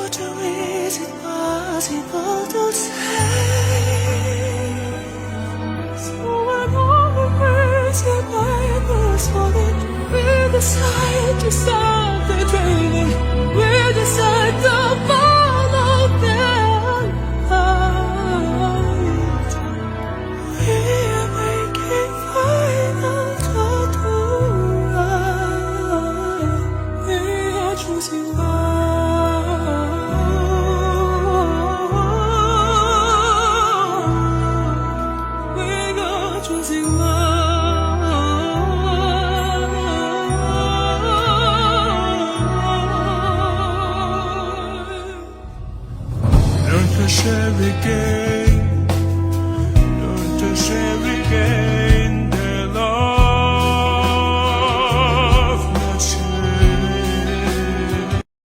do is impossible to say. So I'm always in my boots for it. We decide to stop the draining. We decide to follow their light. We are making final total. We are choosing love. Don't rush every game.